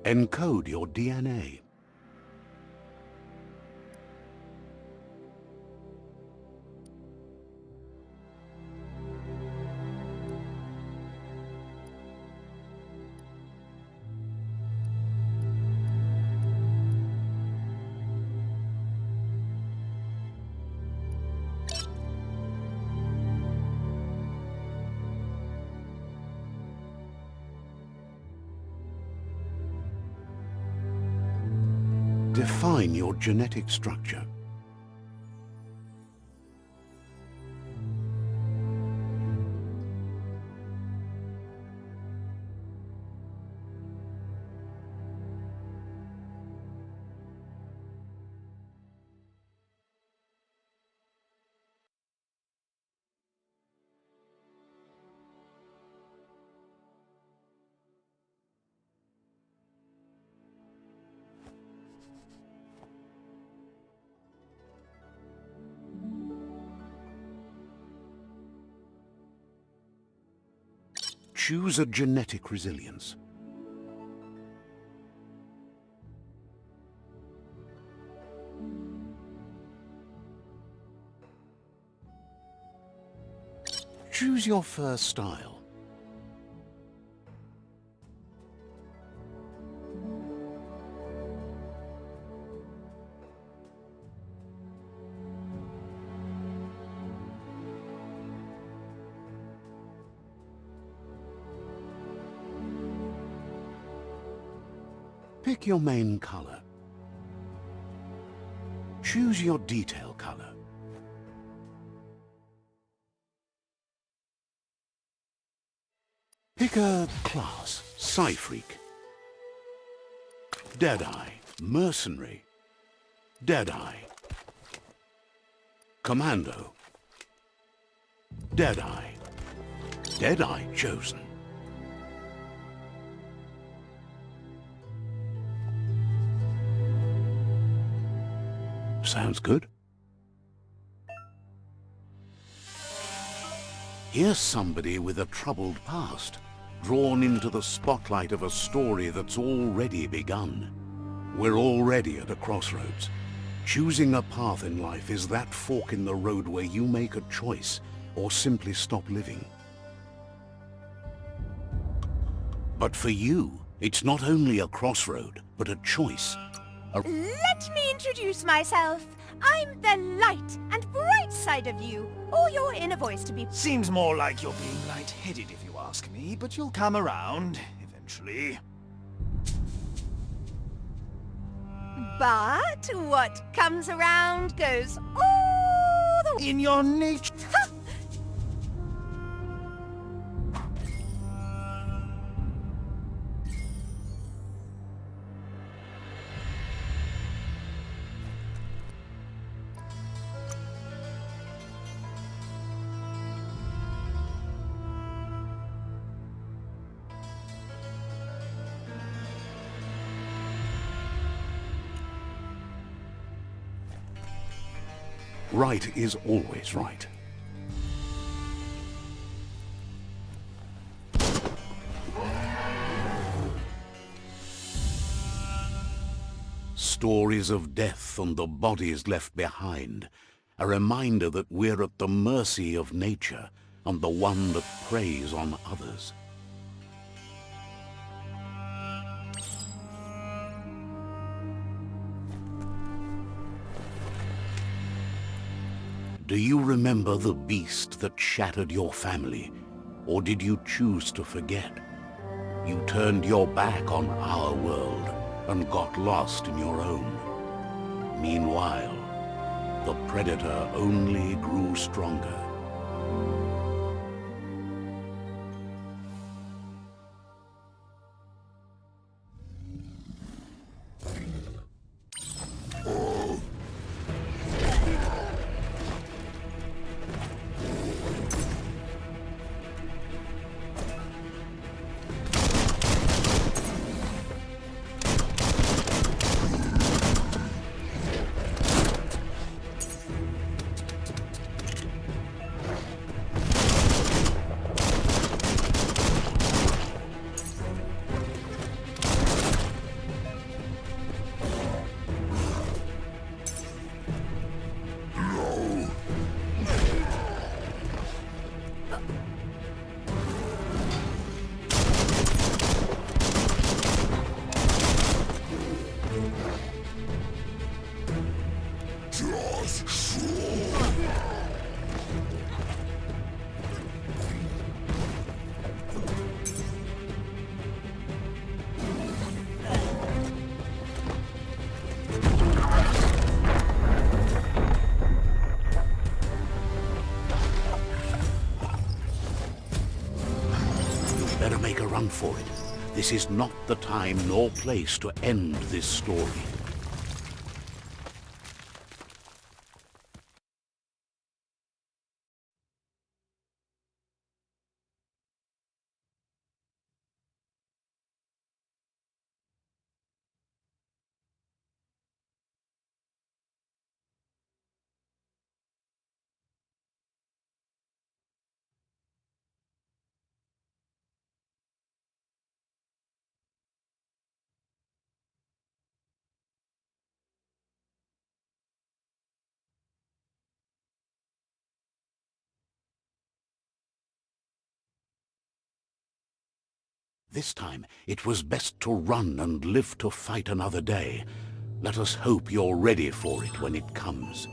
Encode your DNA. Define your genetic structure. Choose a genetic resilience. Choose your first style. Pick your main color. Choose your detail color. Pick a class: Psy-Freak, Deadeye, Mercenary, Deadeye, Commando, Deadeye, Deadeye chosen. Sounds good. Here's somebody with a troubled past, drawn into the spotlight of a story that's already begun. We're already at a crossroads. Choosing a path in life is that fork in the road where you make a choice or simply stop living. But for you, it's not only a crossroad, but a choice. Let me introduce myself. I'm the light and bright side of you, or your inner voice to be... Seems more like you're being light-headed if you ask me, but you'll come around, eventually. But what comes around goes all the way... In your nature... Right is always right. Stories of death and the bodies left behind, a reminder that we're at the mercy of nature and the one that preys on others. Do you remember the beast that shattered your family, or did you choose to forget? You turned your back on our world and got lost in your own. Meanwhile, the predator only grew stronger. for it. This is not the time nor place to end this story. This time, it was best to run and live to fight another day. Let us hope you're ready for it when it comes.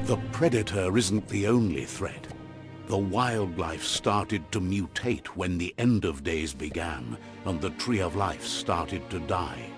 The predator isn't the only threat. The wildlife started to mutate when the end of days began, and the tree of life started to die.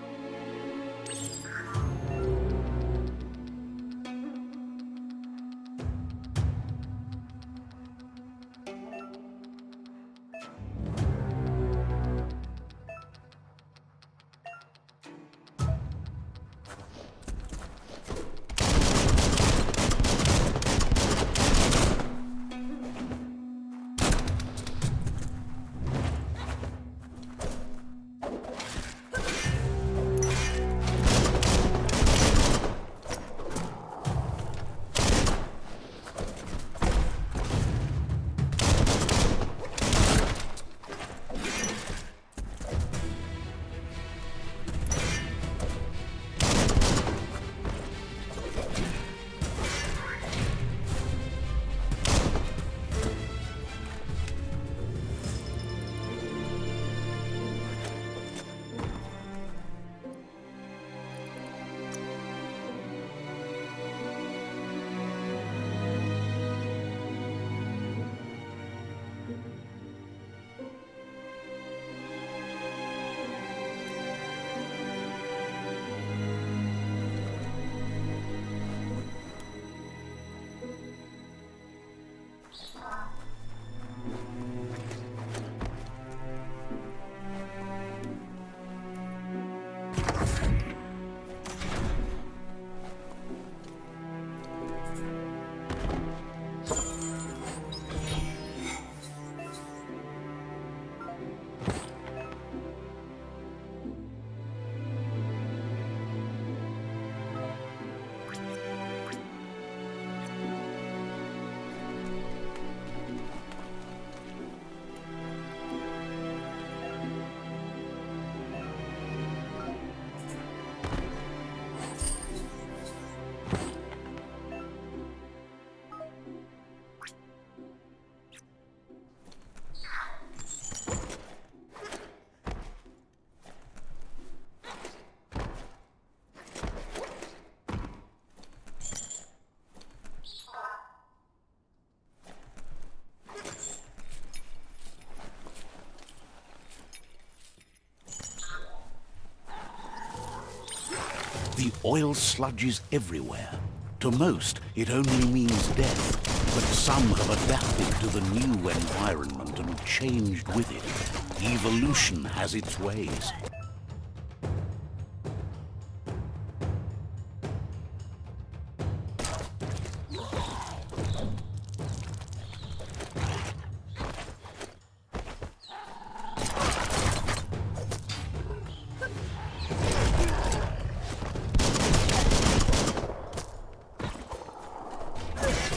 The oil sludges everywhere. To most, it only means death, but some have adapted to the new environment and changed with it. Evolution has its ways.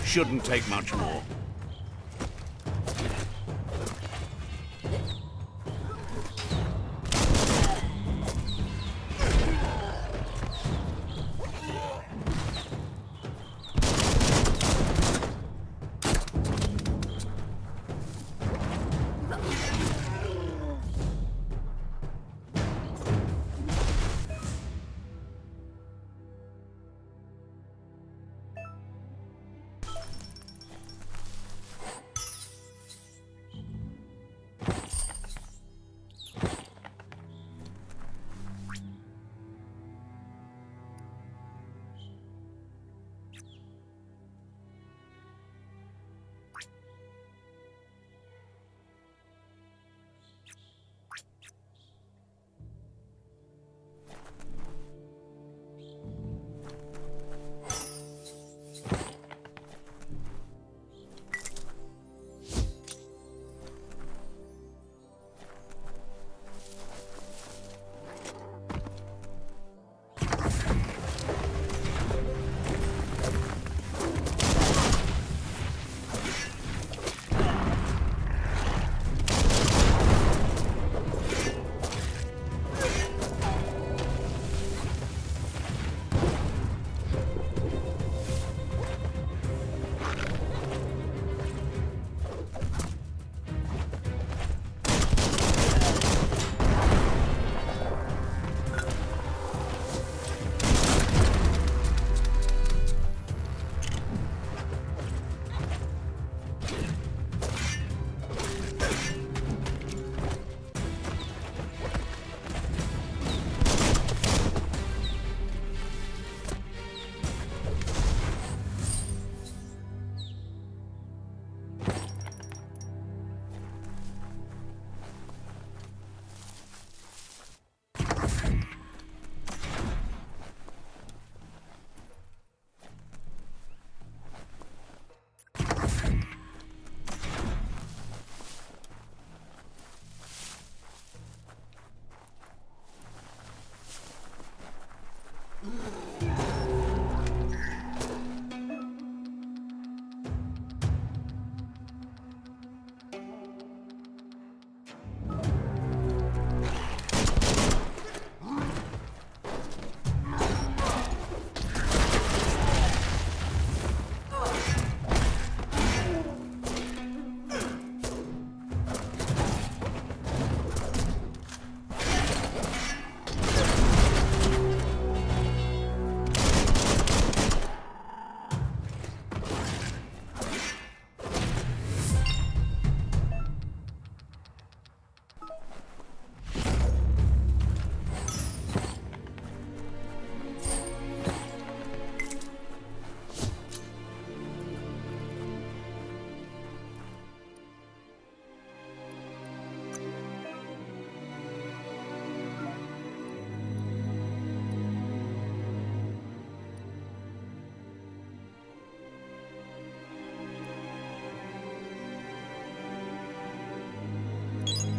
Shouldn't take much more.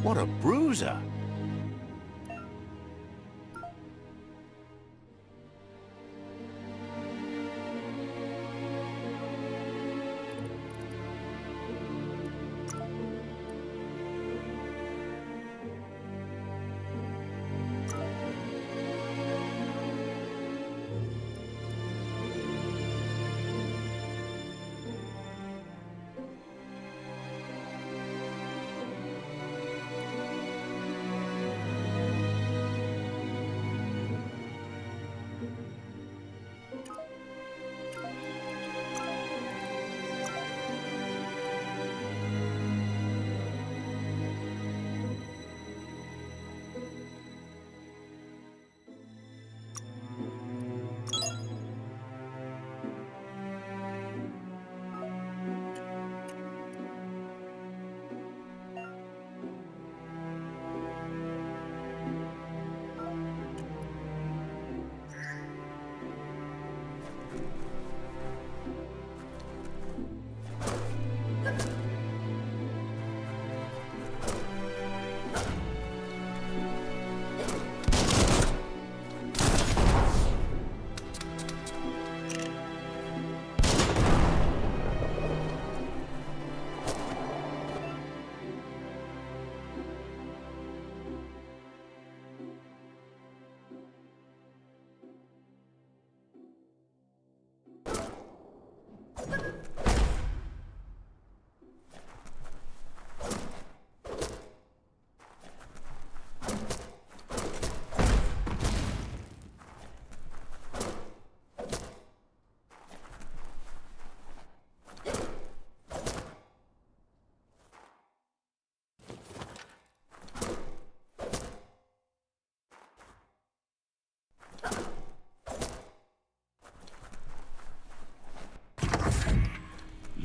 What a bruiser!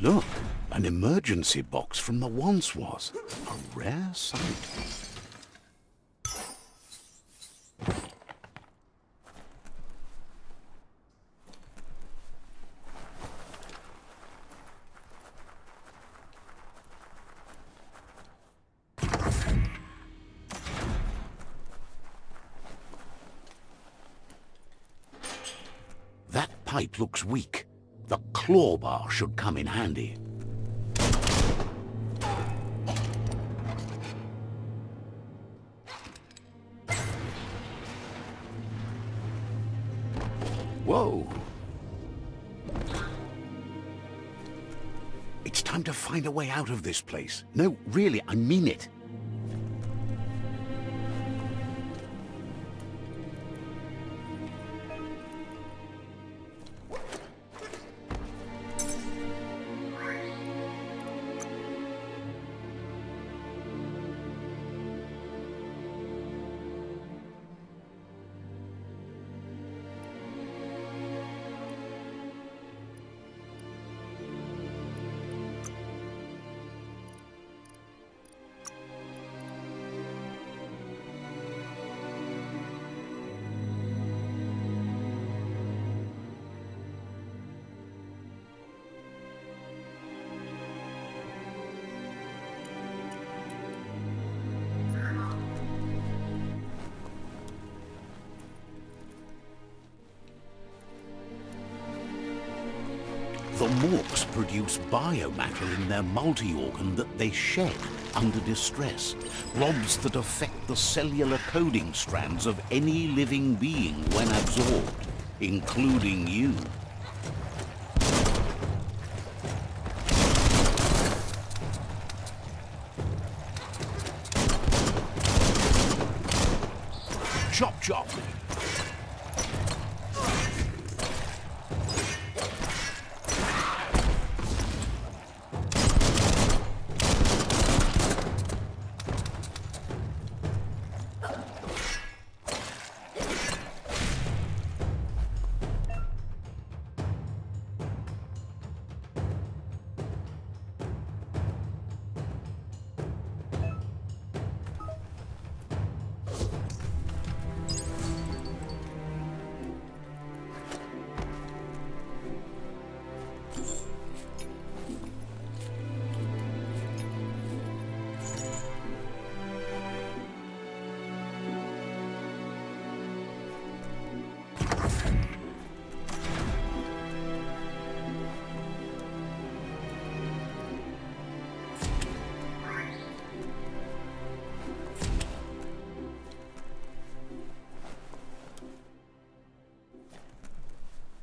Look, an emergency box from the once was. A rare sight. That pipe looks weak. The claw bar should come in handy. Whoa! It's time to find a way out of this place. No, really, I mean it. The morks produce biomatter in their multi-organ that they shed under distress, blobs that affect the cellular coding strands of any living being when absorbed, including you. Chop chop!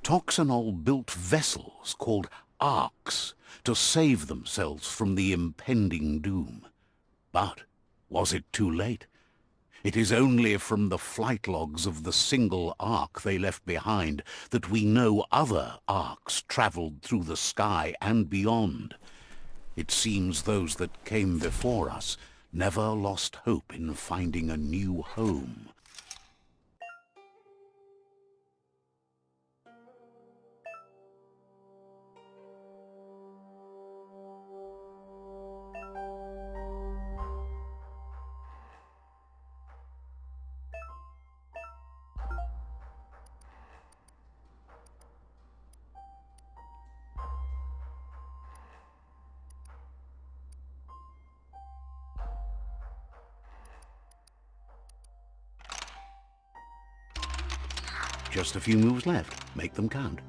Toxanol built vessels called arks to save themselves from the impending doom. But was it too late? It is only from the flight logs of the single ark they left behind that we know other arks traveled through the sky and beyond. It seems those that came before us never lost hope in finding a new home. Just a few moves left. Make them count.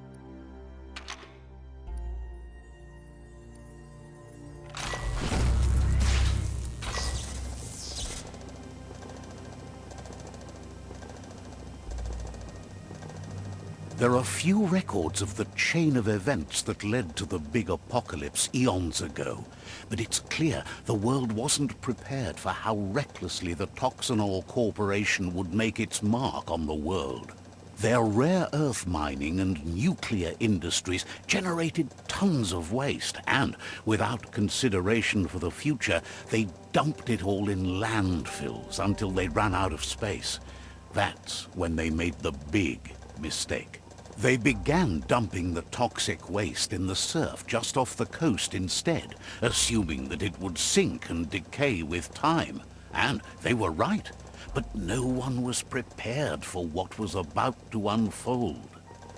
There are few records of the chain of events that led to the big apocalypse eons ago, but it's clear the world wasn't prepared for how recklessly the Toxanol Corporation would make its mark on the world. Their rare earth mining and nuclear industries generated tons of waste, and, without consideration for the future, they dumped it all in landfills until they ran out of space. That's when they made the big mistake. They began dumping the toxic waste in the surf just off the coast instead, assuming that it would sink and decay with time. And they were right. But no one was prepared for what was about to unfold.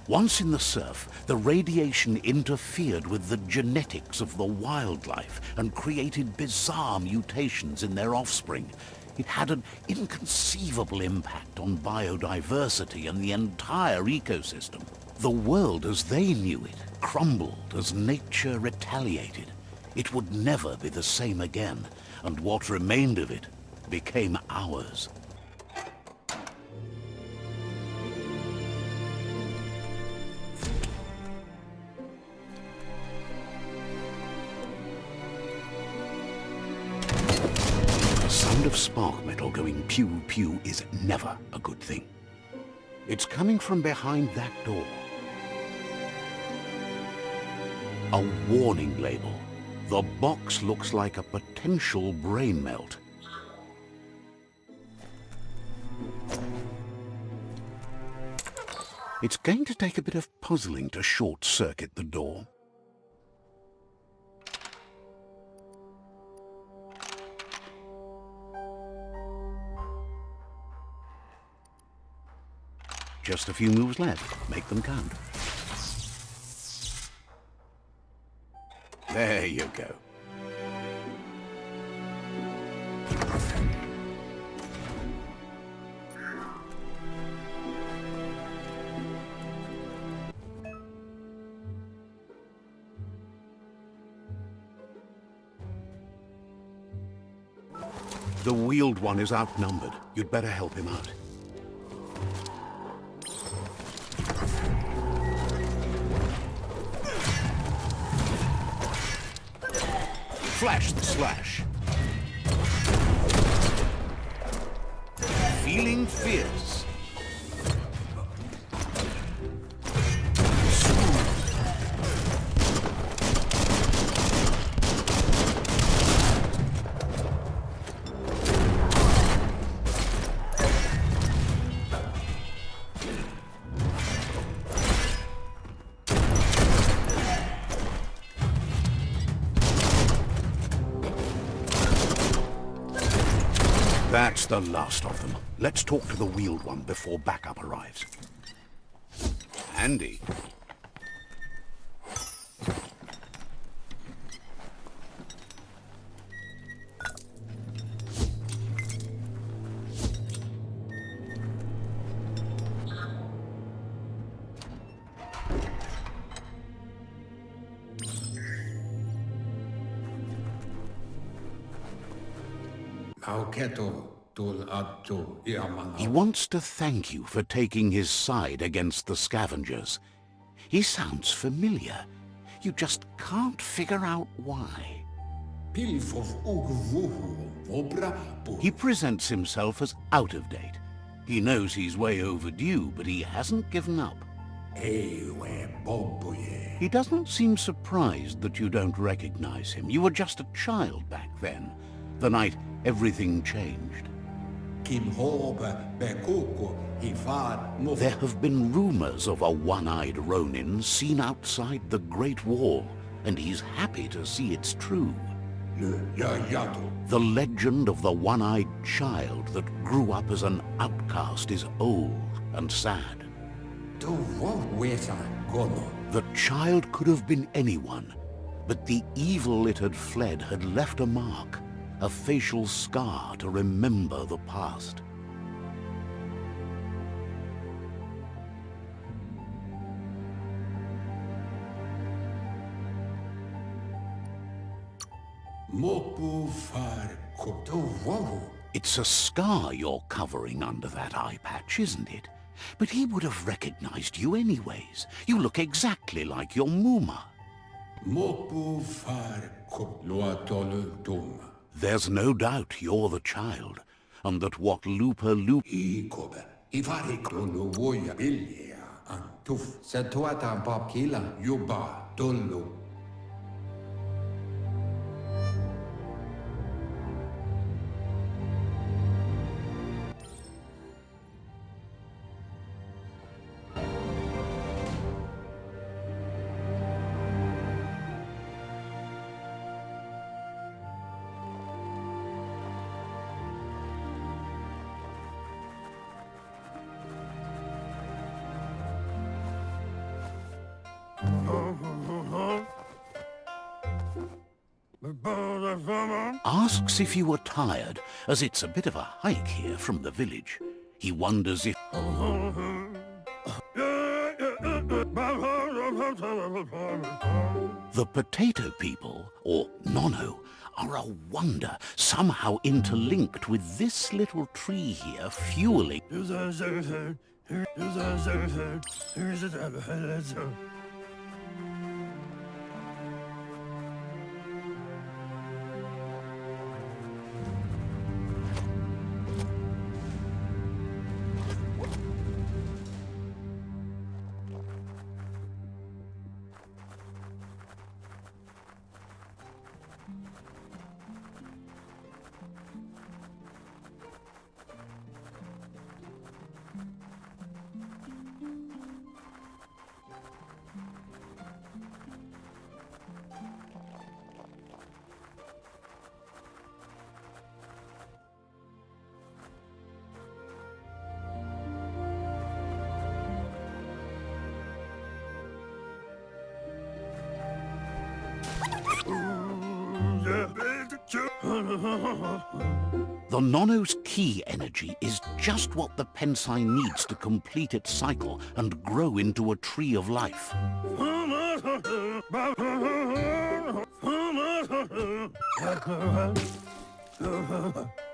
Once in the surf, the radiation interfered with the genetics of the wildlife and created bizarre mutations in their offspring. It had an inconceivable impact on biodiversity and the entire ecosystem. The world as they knew it crumbled as nature retaliated. It would never be the same again, and what remained of it became ours. The sound of spark metal going pew-pew is never a good thing. It's coming from behind that door. A warning label. The box looks like a potential brain melt. It's going to take a bit of puzzling to short-circuit the door. Just a few moves left. Make them count. There you go. The wheeled one is outnumbered. You'd better help him out. Flash the slash. Feeling fierce. That's the last of them. Let's talk to the wheeled one before backup arrives. Handy. He wants to thank you for taking his side against the scavengers. He sounds familiar. You just can't figure out why. He presents himself as out of date. He knows he's way overdue, but he hasn't given up. He doesn't seem surprised that you don't recognize him. You were just a child back then, the night everything changed. There have been rumors of a one-eyed Ronin seen outside the Great Wall, and he's happy to see it's true. The legend of the one-eyed child that grew up as an outcast is old and sad. The child could have been anyone, but the evil it had fled had left a mark, a facial scar to remember the past. It's a scar you're covering under that eye patch, isn't it? But he would have recognized you anyways. You look exactly like your Muma. There's no doubt you're the child, and that what Lupa asks if you were tired, as it's a bit of a hike here from the village. He wonders if... The potato people, or Nono, are a wonder, somehow interlinked with this little tree here fueling... The Nono's key energy is just what the Pensai needs to complete its cycle and grow into a tree of life.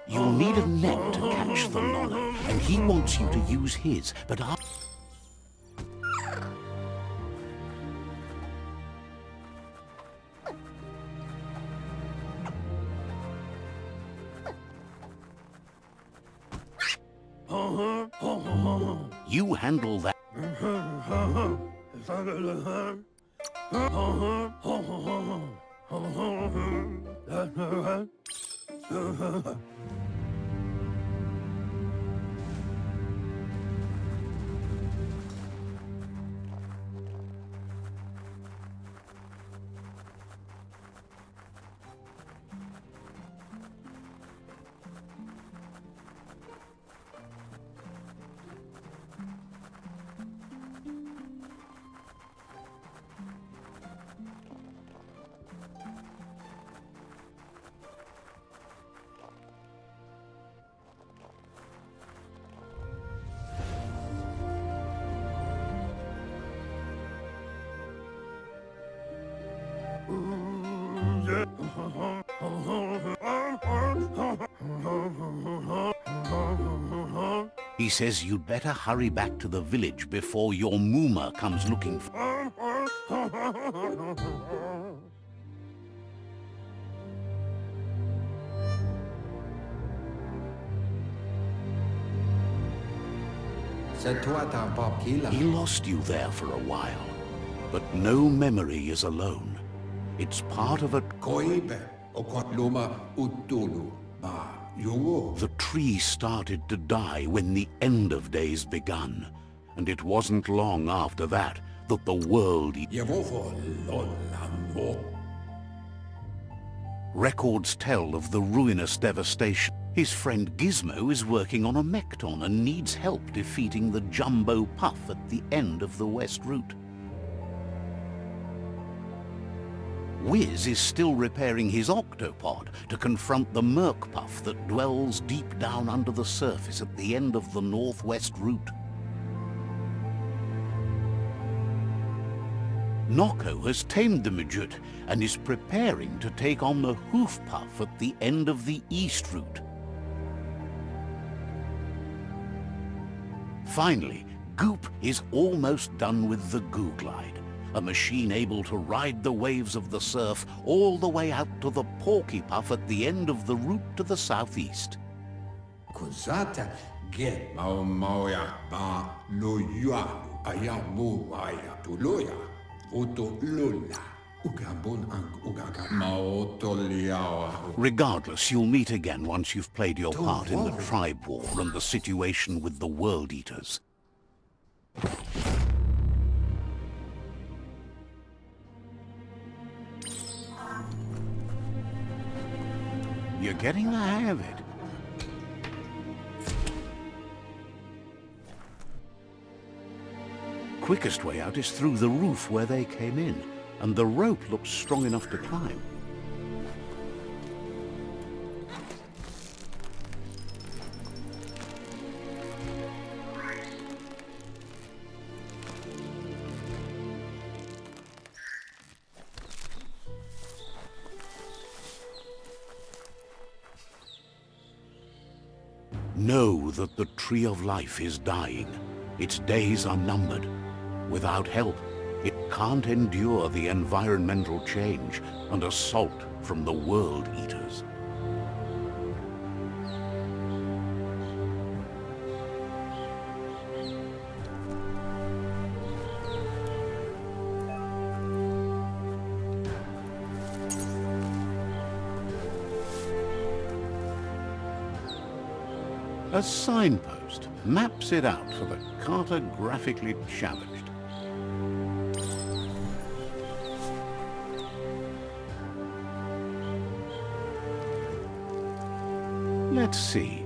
You'll need a net to catch the Nono, and he wants you to use his, but you handle that. He says you'd better hurry back to the village before your Muma comes looking for... He lost you there for a while, but no memory is alone. It's part of a... The tree started to die when the end of days begun, and it wasn't long after that that the world... Records tell of the ruinous devastation. His friend Gizmo is working on a Mekton and needs help defeating the Jumbo Puff at the end of the West Route. Wiz is still repairing his octopod to confront the Merc Puff that dwells deep down under the surface at the end of the Northwest Route. Nocco has tamed the Midget and is preparing to take on the Hoof Puff at the end of the East Route. Finally, Goop is almost done with the Goo Glide, a machine able to ride the waves of the surf all the way out to the Porky Puff at the end of the route to the southeast. Cosata get Maoya ba no yualu ayamu waya tuloya voto lola ugabon ang ugaga maoto liawa. Regardless, you'll meet again once you've played your part in the tribe war and the situation with the World Eaters. You're getting the hang of it. Quickest way out is through the roof where they came in, and the rope looks strong enough to climb. Know that the Tree of Life is dying. Its days are numbered. Without help, it can't endure the environmental change and assault from the World Eaters. A signpost maps it out for the cartographically challenged. Let's see.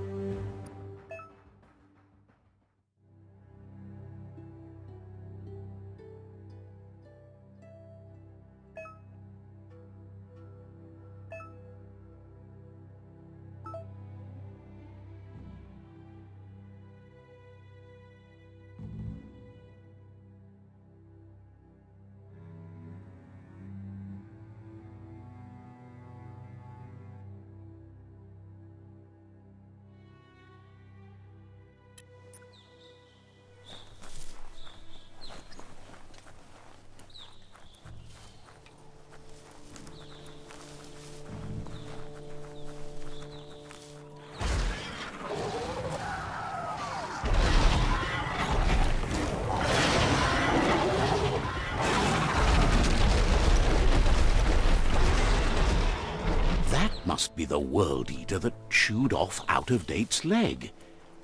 Must be the World Eater that chewed off Out-of-Date's leg.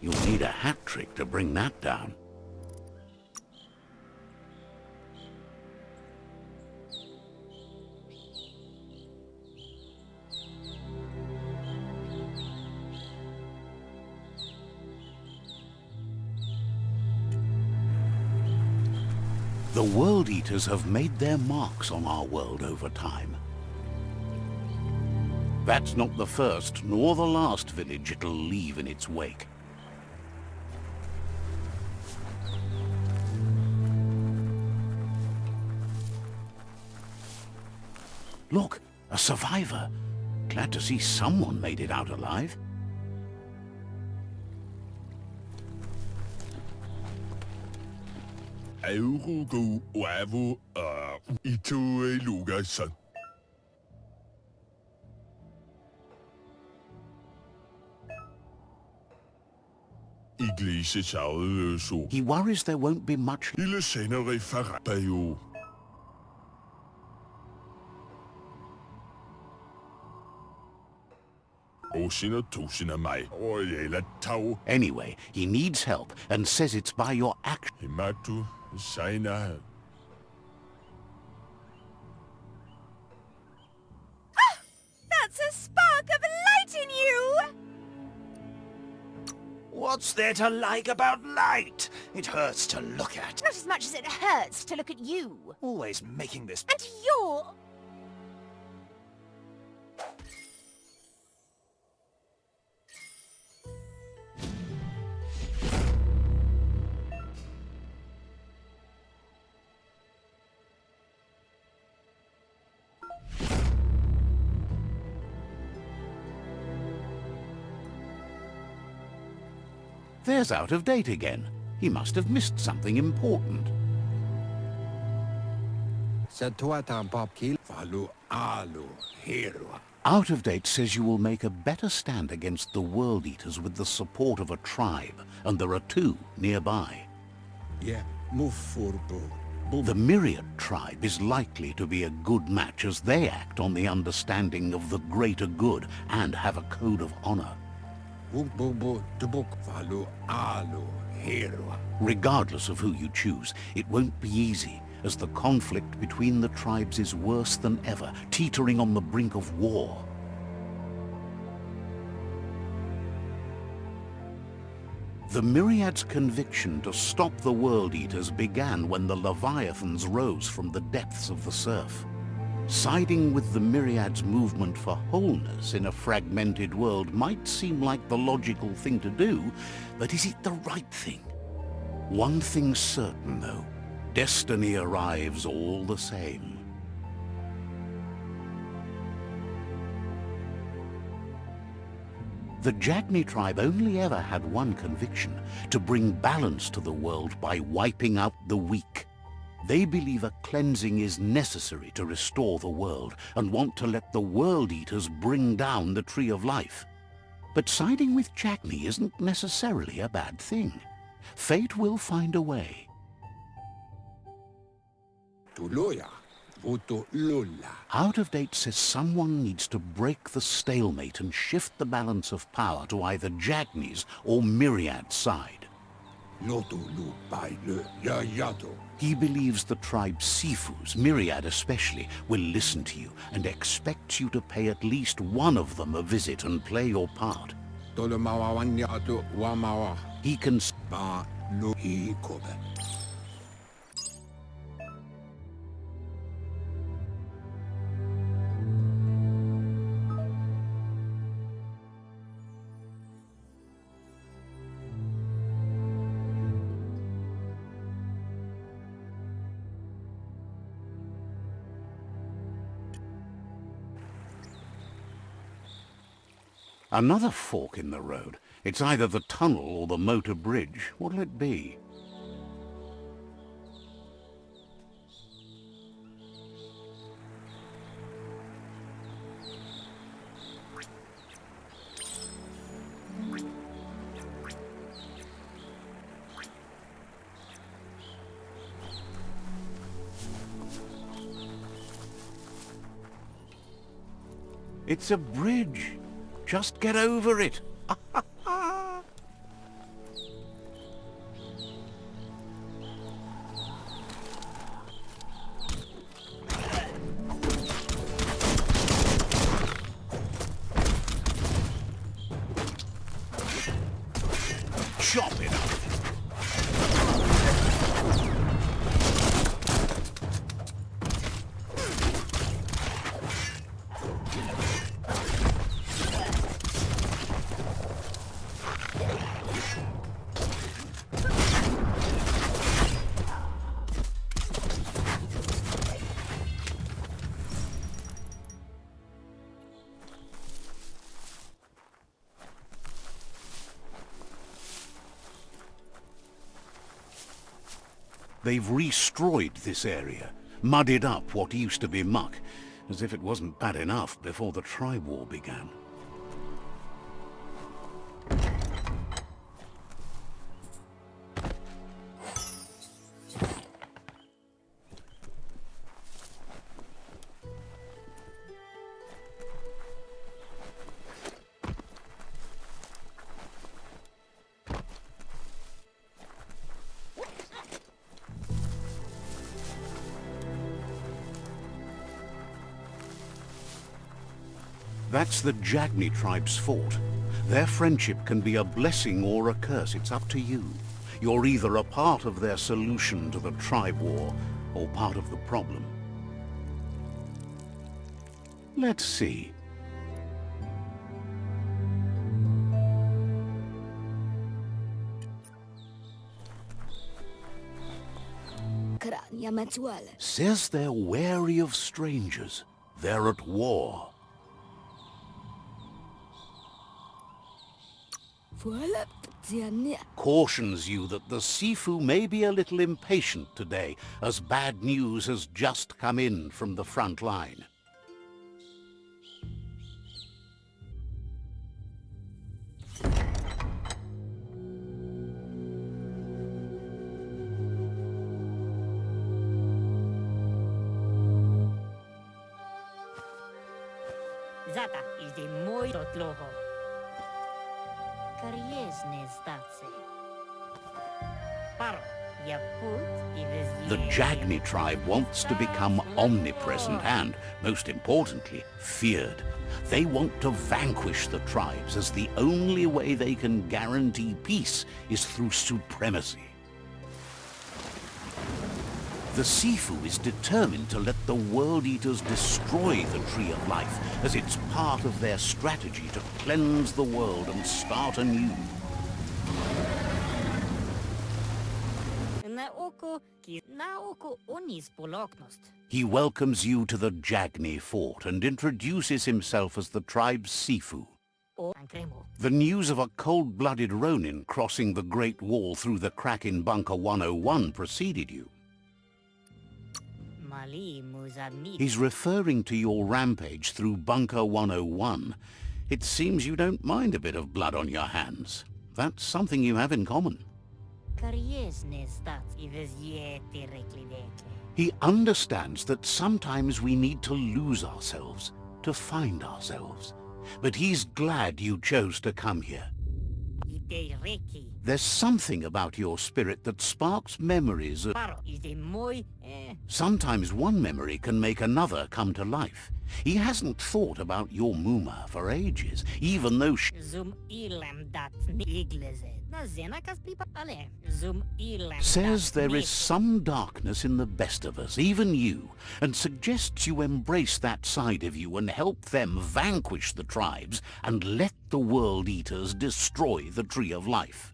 You'll need a hat trick to bring that down. The World Eaters have made their marks on our world over time. That's not the first nor the last village it'll leave in its wake. Look, a survivor. Glad to see someone made it out alive. He worries there won't be much. Anyway, he needs help and says it's by your action. That's a spark of light in you! What's there to like about light? It hurts to look at. Not as much as it hurts to look at you. Always making this... And you're... There's out of date again. He must have missed something important. Out of date says you will make a better stand against the World Eaters with the support of a tribe, and there are 2 nearby. The Myriad tribe is likely to be a good match as they act on the understanding of the greater good and have a code of honor. Regardless of who you choose, it won't be easy, as the conflict between the tribes is worse than ever, teetering on the brink of war. The Myriad's conviction to stop the World Eaters began when the Leviathans rose from the depths of the surf. Siding with the Myriad's movement for wholeness in a fragmented world might seem like the logical thing to do, but is it the right thing? One thing's certain, though. Destiny arrives all the same. The Jagni tribe only ever had one conviction: to bring balance to the world by wiping out the weak. They believe a cleansing is necessary to restore the world, and want to let the World Eaters bring down the Tree of Life. But siding with Jagni isn't necessarily a bad thing. Fate will find a way. Out of date says someone needs to break the stalemate and shift the balance of power to either Jagni's or Myriad's side. He believes the tribe Sifus, Myriad especially, will listen to you and expects you to pay at least one of them a visit and play your part. He can... Another fork in the road. It's either the tunnel or the motor bridge. What'll it be? It's a bridge. Just get over it. Chop it up. They've restroyed this area, muddied up what used to be muck, as if it wasn't bad enough before the tribe war began. That's the Jagni tribe's fort. Their friendship can be a blessing or a curse. It's up to you. You're either a part of their solution to the tribe war, or part of the problem. Let's see. Says they're wary of strangers. They're at war. Cautions you that the Sifu may be a little impatient today, as bad news has just come in from the front line. Zata is the moi totloho. Kariesne statse. Paro, ya put The Jagni tribe wants to become omnipresent and, most importantly, feared. They want to vanquish the tribes, as the only way they can guarantee peace is through supremacy. The Sifu is determined to let the World Eaters destroy the Tree of Life, as it's part of their strategy to cleanse the world and start anew. He welcomes you to the Jagni fort and introduces himself as the tribe's Sifu. The news of a cold-blooded Ronin crossing the Great Wall through the crack in Bunker 101 preceded you. He's referring to your rampage through Bunker 101. It seems you don't mind a bit of blood on your hands. That's something you have in common. He understands that sometimes we need to lose ourselves, to find ourselves. But he's glad you chose to come here. There's something about your spirit that sparks memories of... Sometimes one memory can make another come to life. He hasn't thought about your Muma for ages, even though says there is some darkness in the best of us, even you, and suggests you embrace that side of you and help them vanquish the tribes and let the World Eaters destroy the Tree of Life.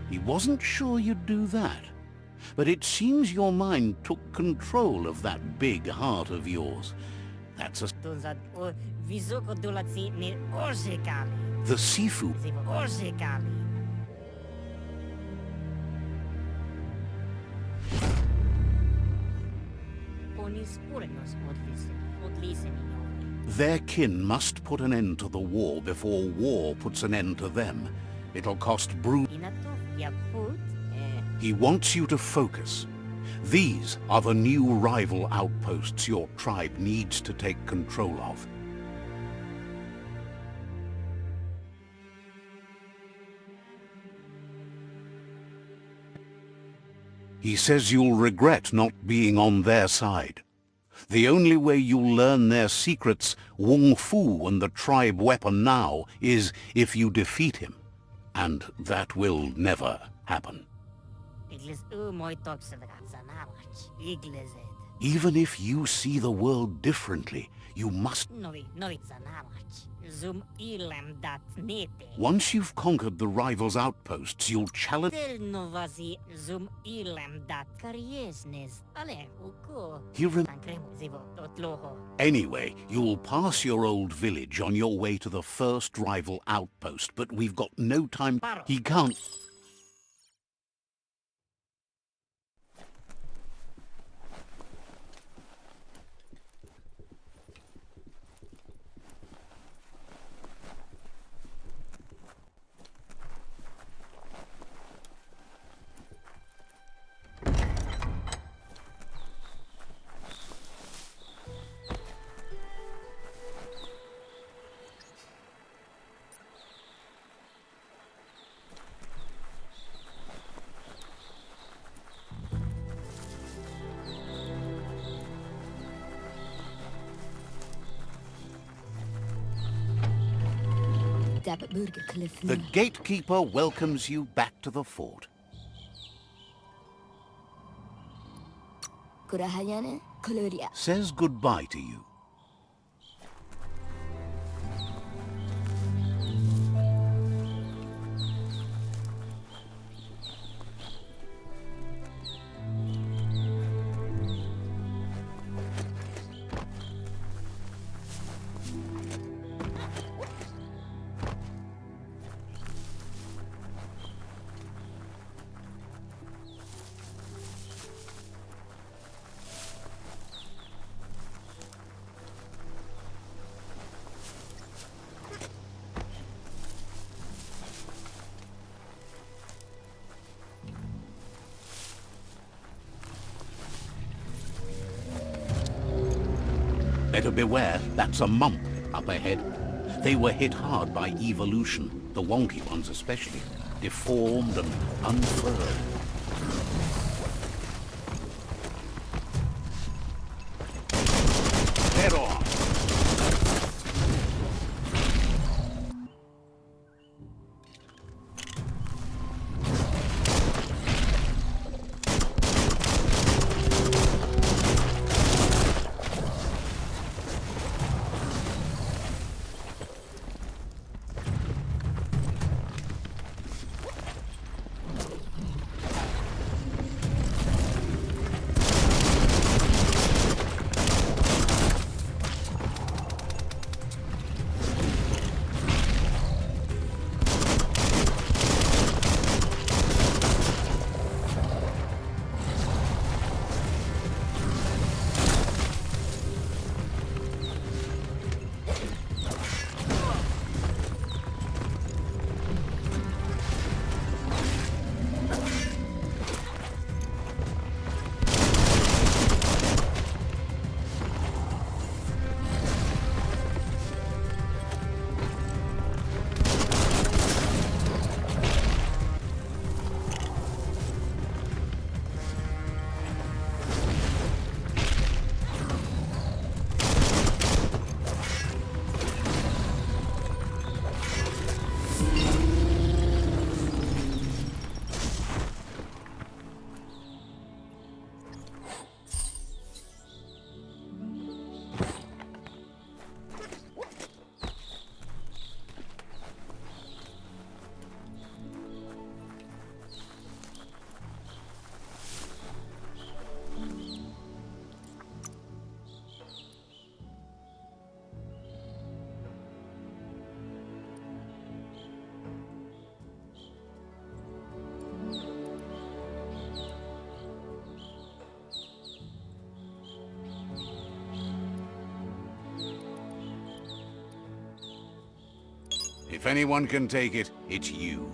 He wasn't sure you'd do that, but it seems your mind took control of that big heart of yours. That's a... The Sifu... Their kin must put an end to the war before war puts an end to them. It'll cost He wants you to focus. These are the new rival outposts your tribe needs to take control of. He says you'll regret not being on their side. The only way you'll learn their secrets, WUNG-FU and the tribe weapon now, is if you defeat him. And that will never happen. Even if you see the world differently, you must... Once you've conquered the rivals' outposts, you'll challenge... Anyway, you'll pass your old village on your way to the first rival outpost, but we've got no time... He can't... The gatekeeper welcomes you back to the fort. Says goodbye to you. Better beware, that's a mump up ahead. They were hit hard by evolution, the wonky ones especially, deformed and unfurled. Head on! If anyone can take it, it's you.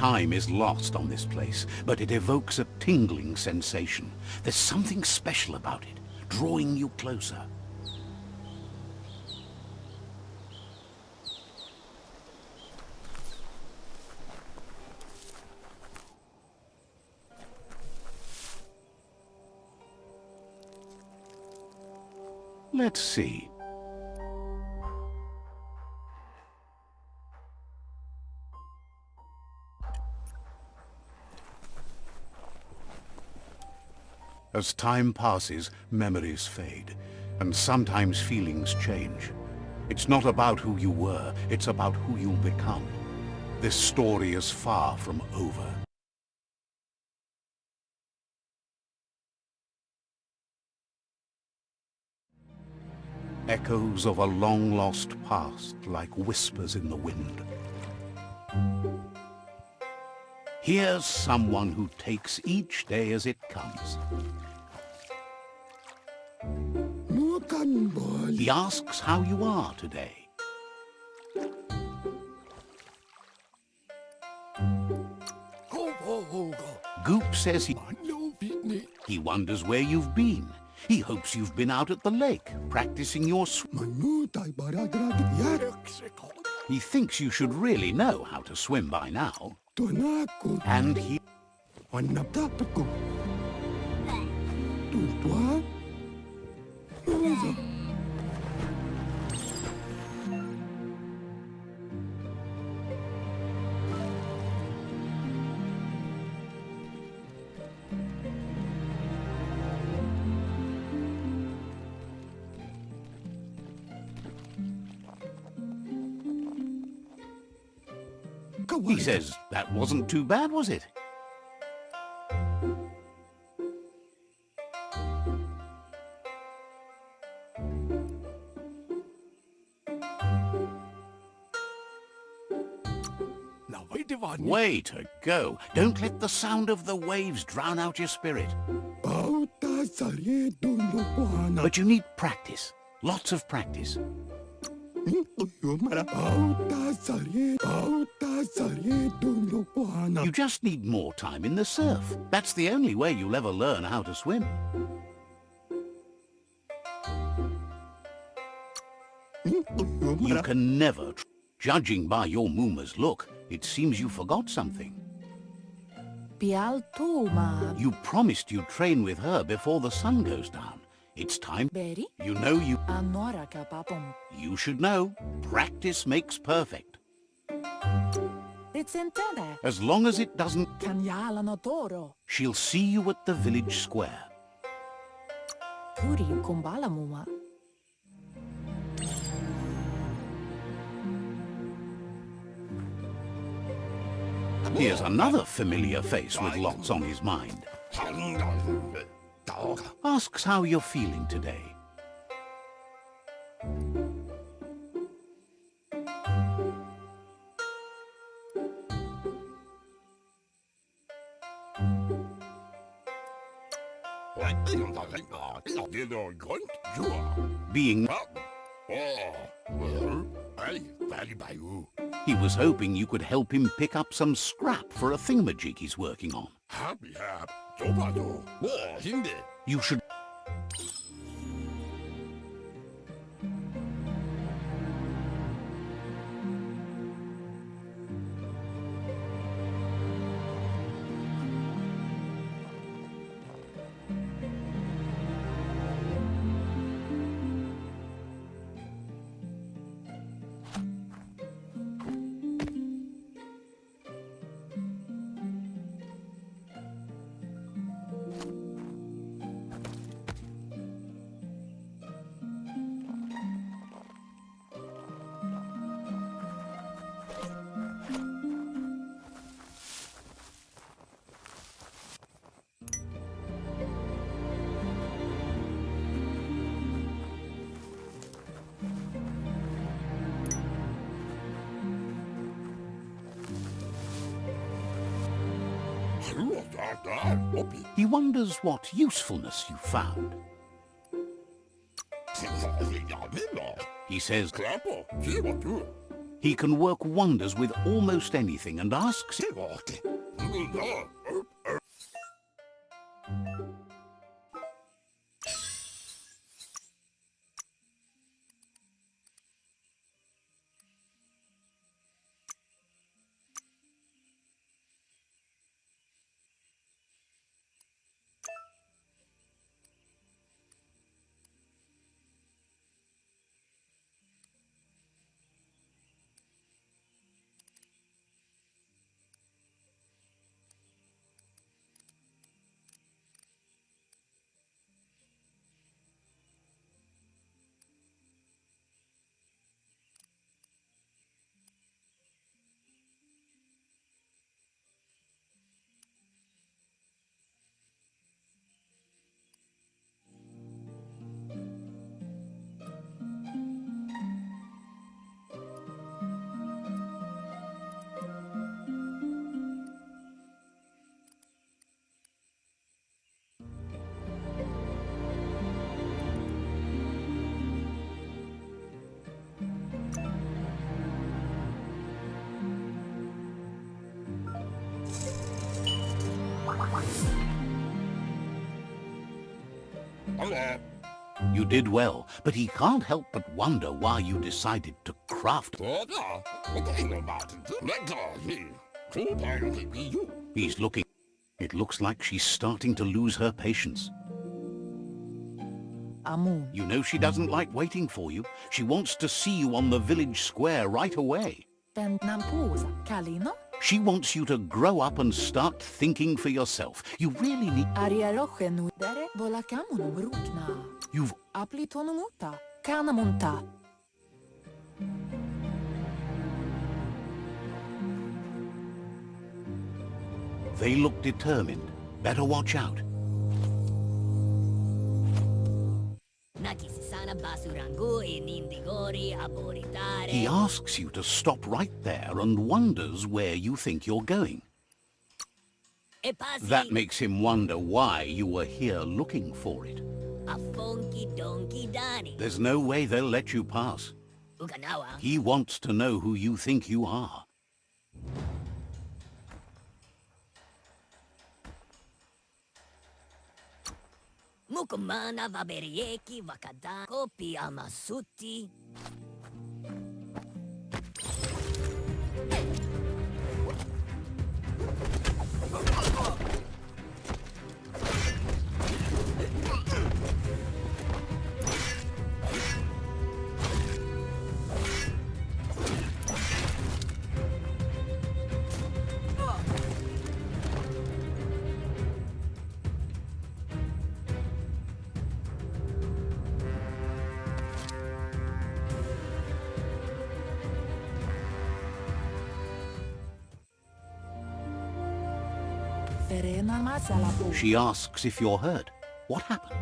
Time is lost on this place, but it evokes a tingling sensation. There's something special about it, drawing you closer. Let's see. As time passes, memories fade, and sometimes feelings change. It's not about who you were, it's about who you'll become. This story is far from over. Echoes of a long-lost past, like whispers in the wind. Here's someone who takes each day as it comes. He asks how you are today. Goop says he wonders where you've been. He hopes you've been out at the lake, practicing your He thinks you should really know how to swim by now. And he... He says, that wasn't too bad, was it? Way to go. Don't let the sound of the waves drown out your spirit. But you need practice. Lots of practice. You just need more time in the surf. That's the only way you'll ever learn how to swim. You can never. Judging by your Mooma's look, it seems you forgot something. You promised you'd train with her before the sun goes down. It's time. You know you should know. Practice makes perfect. As long as it doesn't... She'll see you at the village square. Here's another familiar face with lots on his mind. Asks how you're feeling today. Being... He was hoping you could help him pick up some scrap for a thingamajig he's working on. You should... He wonders what usefulness you found. He says, He can work wonders with almost anything and asks... You did well, but he can't help but wonder why you decided to craft... He's looking... It looks like she's starting to lose her patience. You know she doesn't like waiting for you. She wants to see you on the village square right away. She wants you to grow up and start thinking for yourself. You really need... You've... They look determined. Better watch out. He asks you to stop right there and wonders where you think you're going. That makes him wonder why you were here looking for it. There's no way they'll let you pass. He wants to know who you think you are. Mukumana vaberieki vakada kopi amasuti. She asks if you're hurt. What happened?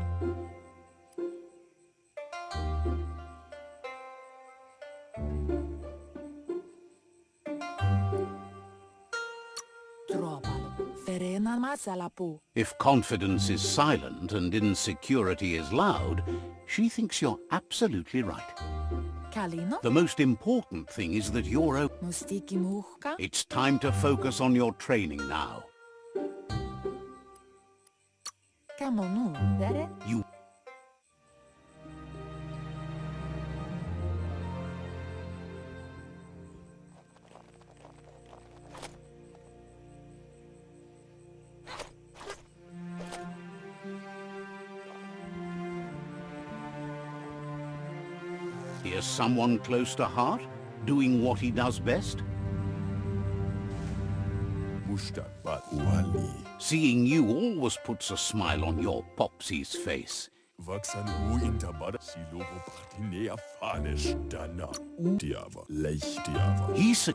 If confidence is silent and insecurity is loud, she thinks you're absolutely right. The most important thing is that you're okay. It's time to focus on your training now. You... Here's someone close to heart, doing what he does best. Seeing you always puts a smile on your Popsy's face. He's...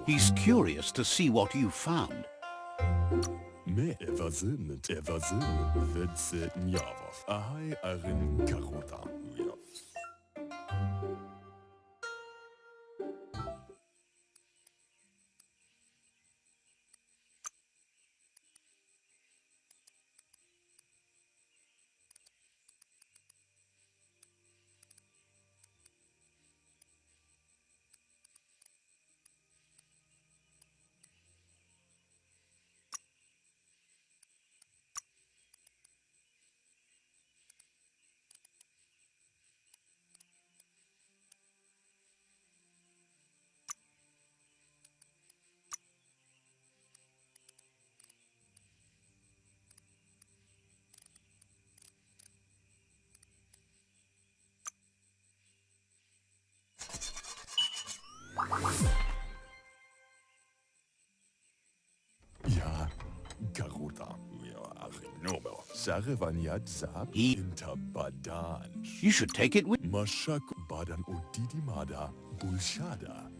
He's curious to see what you found. Me evazin, vedse njavaf. Ahai arin karota. Ja, karota. Nobel. Sarevanyat zap intabadan. You should take it with... Mashak badan odidimada bulshada.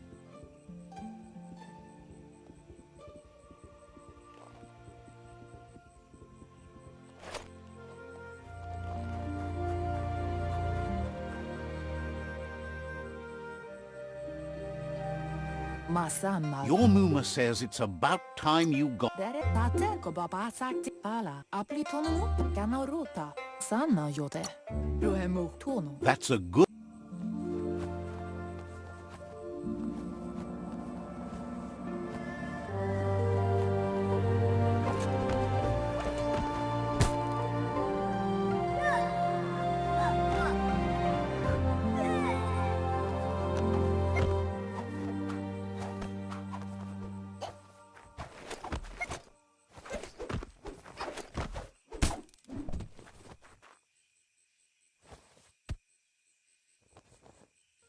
Masama. Your Muma says it's about time you got... Tate ko babasakti ala aplitono ganarota sana yote ruhemu tono. That's a good...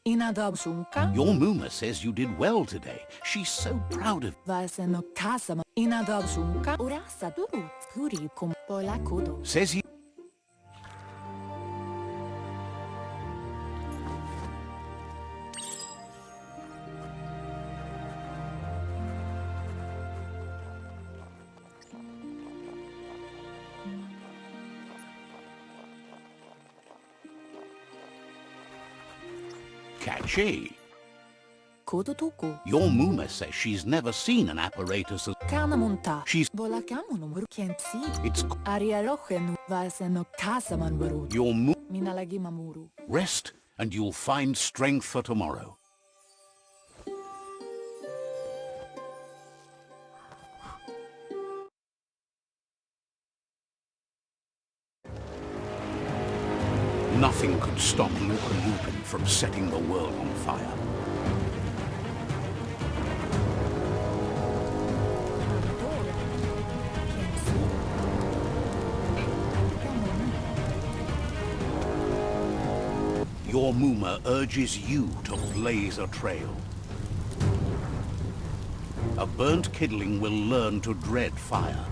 Inadabsunka Your Muma says you did well today. She's so proud of... vaseno kasama inadabsunka urasa durut huri kum pola kudo. Says he... Catchy. Kudo tuku Your Muma says she's never seen an apparatus as... kanamunta. She's... Bola kamunum can't see. It's... Ariarochenu vaseno kasaman varut. Your Muma... Minalagi mamuru. Rest and you'll find strength for tomorrow. Nothing could stop Lupin from setting the world on fire. Your Muma urges you to blaze a trail. A burnt kidling will learn to dread fire.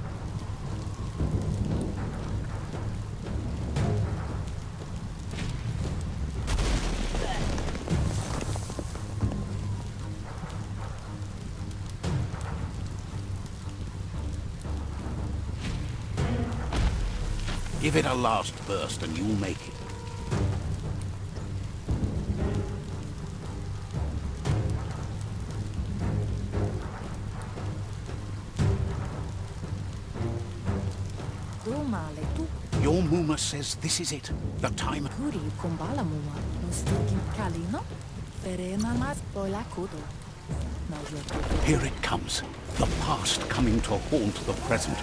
Give it a last burst and you'll make it. Your Muma says this is it. The time... Huri kumbala muma. Mustikin kalino. Verena mas pola kudo. Now you're... Here it comes. The past coming to haunt the present.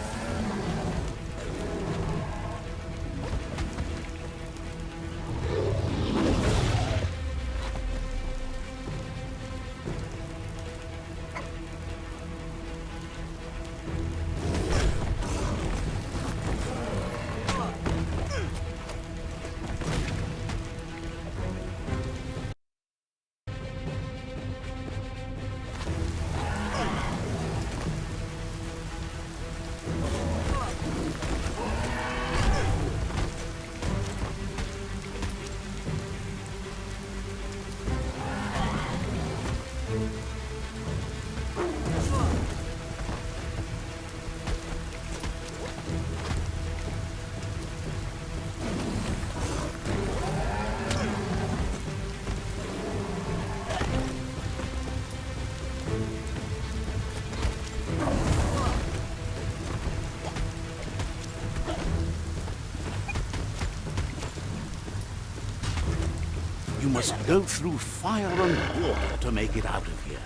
You must go through fire and water to make it out of here.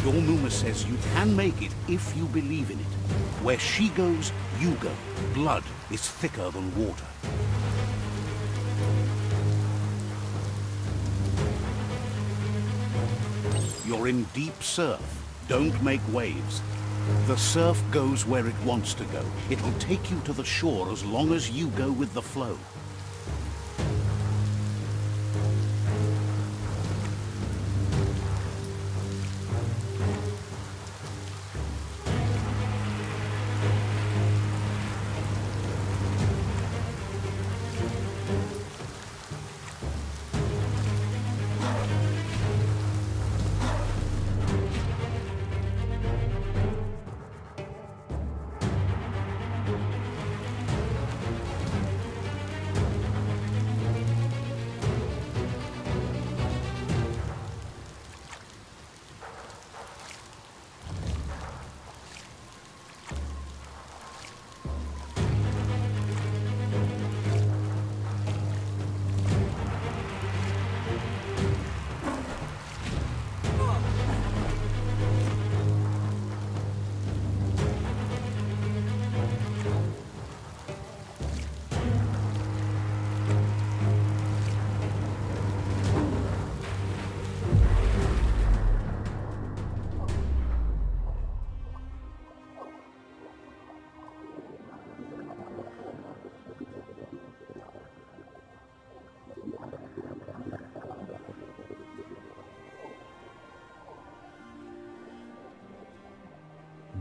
Your Muma says you can make it if you believe in it. Where she goes, you go. Blood is thicker than water. You're in deep surf. Don't make waves. The surf goes where it wants to go. It'll take you to the shore as long as you go with the flow.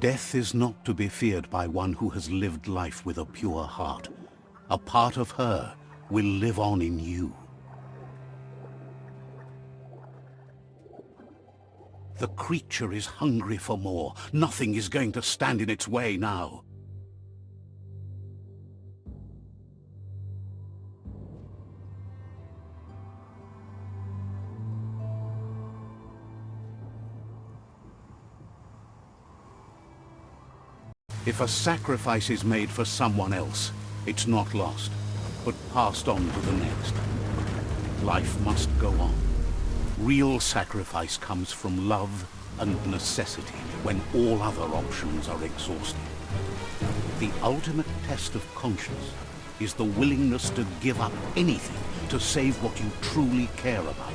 Death is not to be feared by one who has lived life with a pure heart. A part of her will live on in you. The creature is hungry for more. Nothing is going to stand in its way now. If a sacrifice is made for someone else, it's not lost, but passed on to the next. Life must go on. Real sacrifice comes from love and necessity when all other options are exhausted. The ultimate test of conscience is the willingness to give up anything to save what you truly care about.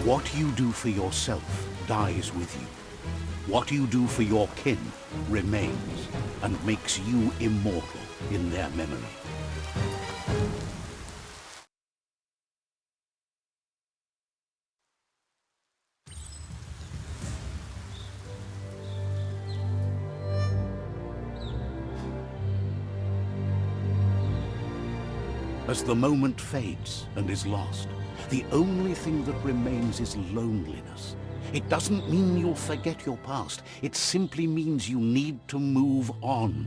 What you do for yourself dies with you. What you do for your kin remains and makes you immortal in their memory. As the moment fades and is lost, the only thing that remains is loneliness. It doesn't mean you'll forget your past. It simply means you need to move on.